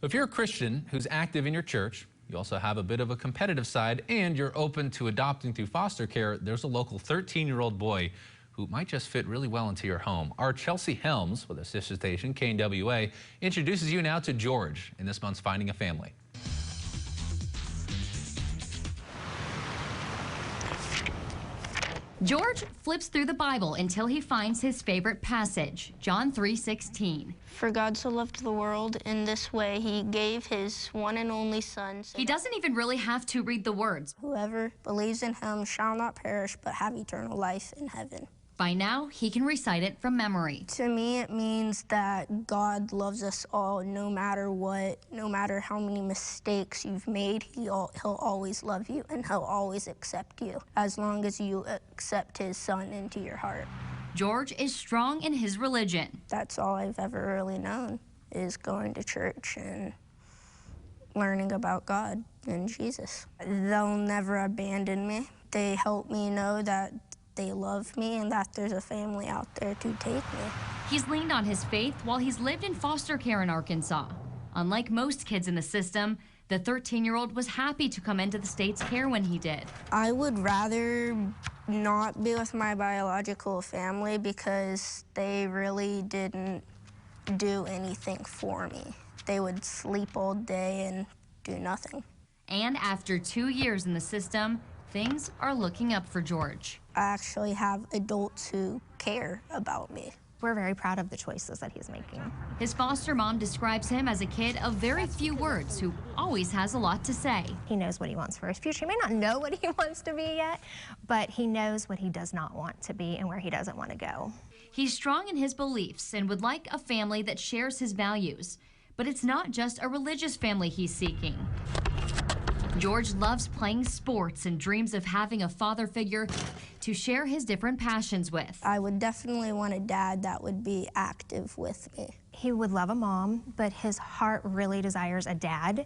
If you're a Christian who's active in your church, you also have a bit of a competitive side, and you're open to adopting through foster care, there's a local 13-year-old boy who might just fit really well into your home. Our Chelsea Helms, with a sister station, KNWA, introduces you now to George in this month's Finding a Family. George flips through the Bible until he finds his favorite passage, John 3:16. For God so loved the world in this way, he gave his one and only son. He doesn't even really have to read the words. Whoever believes in him shall not perish, but have eternal life in heaven. By now, he can recite it from memory. To me, it means that God loves us all, no matter what, no matter how many mistakes you've made, he'll always love you, and he'll always accept you, as long as you accept his son into your heart. George is strong in his religion. That's all I've ever really known, is going to church and learning about God and Jesus. They'll never abandon me. They help me know that they love me and that there's a family out there to take me. He's leaned on his faith while he's lived in foster care in Arkansas. Unlike most kids in the system, the 13-year-old was happy to come into the state's care when he did. I would rather not be with my biological family because they really didn't do anything for me. They would sleep all day and do nothing. And after 2 years in the system, things are looking up for George. I actually have adults who care about me. We're very proud of the choices that he's making. His foster mom describes him as a kid of very few words who always has a lot to say. He knows what he wants for his future. He may not know what he wants to be yet, but he knows what he does not want to be and where he doesn't want to go. He's strong in his beliefs and would like a family that shares his values. But it's not just a religious family he's seeking. George loves playing sports and dreams of having a father figure to share his different passions with. I would definitely want a dad that would be active with me. He would love a mom, but his heart really desires a dad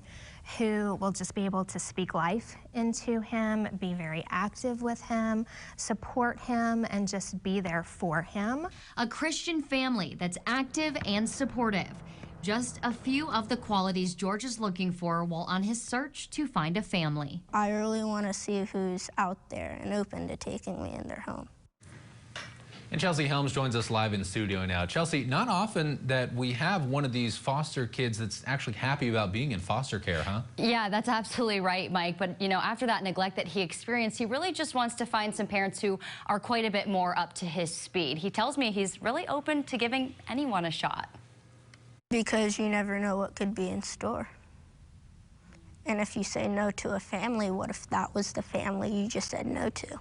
who will just be able to speak life into him, be very active with him, support him, and just be there for him. A Christian family that's active and supportive. Just a few of the qualities George is looking for while on his search to find a family. I really want to see who's out there and open to taking me in their home. And Chelsea Helms joins us live in studio now. Chelsea, not often that we have one of these foster kids that's actually happy about being in foster care, huh? Yeah, that's absolutely right, Mike. But, you know, after that neglect that he experienced, he really just wants to find some parents who are quite a bit more up to his speed. He tells me he's really open to giving anyone a shot. Because you never know what could be in store. And if you say no to a family, what if that was the family you just said no to?